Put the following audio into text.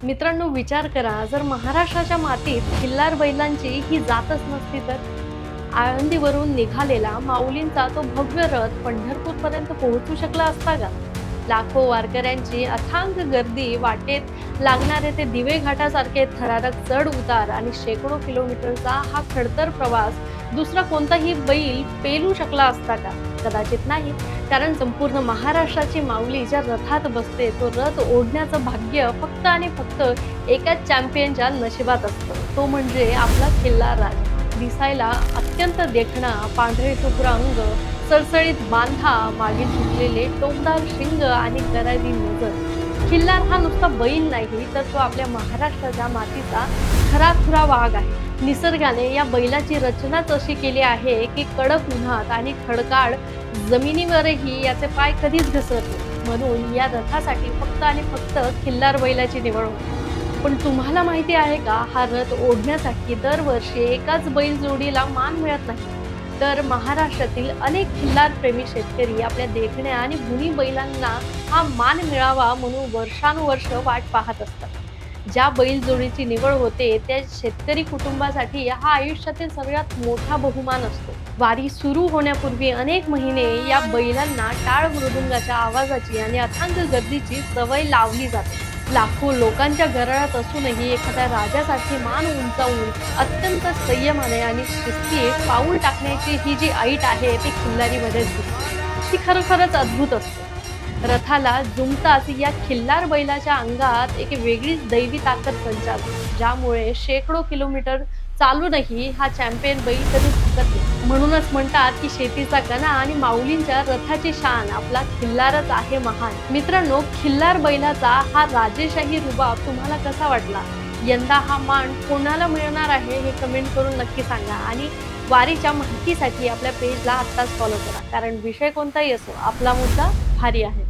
मित्रांनो, विचार करा, जर महाराष्ट्राच्या मातीत खिल्लार बैलांची ही जातच नसती तर. आळंदीवरून निघालेला माऊलींचा तो भव्य रथ पंढरपूरपर्यंत पोहोचू शकला असता का? लाखो वारकऱ्यांची अथांग गर्दी, वाटेत लागणारे ते दिवे घाटासारखे थरारक चढ उतार आणि शेकडो किलोमीटरचा हा खडतर प्रवास दुसरा कोणताही बैल पेलू शकला असता का? कदाचित नाही. कारण संपूर्ण महाराष्ट्राची माऊली ज्या रथात बसते, तो रथ ओढण्याचं भाग्य फक्त आणि फक्त एकाच चॅम्पियनच्या नशिबात असतं. तो म्हणजे आपला खिल्लार राज. दिसायला अत्यंत देखणा, पांढरे शुभ्र अंग, सळसळीत बांधा, मागे झुकलेले टोकदार शिंग आणि करारी नजर. खिल्लार हा नुसता बैल नाही, तर तो आपल्या महाराष्ट्राच्या मातीचा खराखुरा वाघ आहे. निसर्गाने या बैलाची रचनाच अशी केली आहे की कडक उन्हात आणि खडकाळ जमिनीवरही याचे पाय कधीच घसरले. म्हणून या रथासाठी फक्त आणि फक्त खिल्लार बैलाची निवड होते. पण तुम्हाला माहिती आहे का, हा रथ ओढण्यासाठी दरवर्षी एकाच बैल जोडीला मान मिळत नाही. तर महाराष्ट्रातील अनेक खिल्लार प्रेमी शेतकरी आपल्या देखण्या आणि गुणी बैलांना हा मान मिळावा म्हणून वर्षानुवर्ष वाट पाहत असतात. ज्या बैलजोडीची निवड होते त्या शेतकरी कुटुंबासाठी हा आयुष्यातील सगळ्यात मोठा बहुमान असतो. वारी सुरू होण्यापूर्वी अनेक महिने या बैलांना टाळ मृदुंगाच्या आवाजाची आणि अथांग गर्दीची सवय लावली जाते. लाखो लोकांच्या घरात असूनही एखाद्या राजासाठी मान उंचावून अत्यंत संयमाने आणि शिस्तीत पाऊल टाकण्याची ही जी ऐट आहे ती खिल्लारीमध्येच दिसते. ती खरोखरच अद्भुत असते. रथाला जुंपताच या खिल्लार बैलाच्या अंगात एक वेगळीच दैवी ताकद संचारते, ज्यामुळे शेकडो किलोमीटर चालूनही हा चॅम्पियन बैल कधी थकत नाही. म्हणूनच म्हणतात की शेतीचा कणा आणि माऊलींच्या रथाची शान आपला खिल्लारच आहे महान. मित्रांनो, खिल्लार बैलाचा हा राजेशाही रुबाब तुम्हाला कसा वाटला? यंदा हा मान कोणाला मिळणार आहे हे कमेंट करून नक्की सांगा. आणि वारीच्या माहितीसाठी आपल्या पेजला आत्ताच फॉलो करा, कारण विषय कोणताही असो, आपला मुद्दा भारी आहे.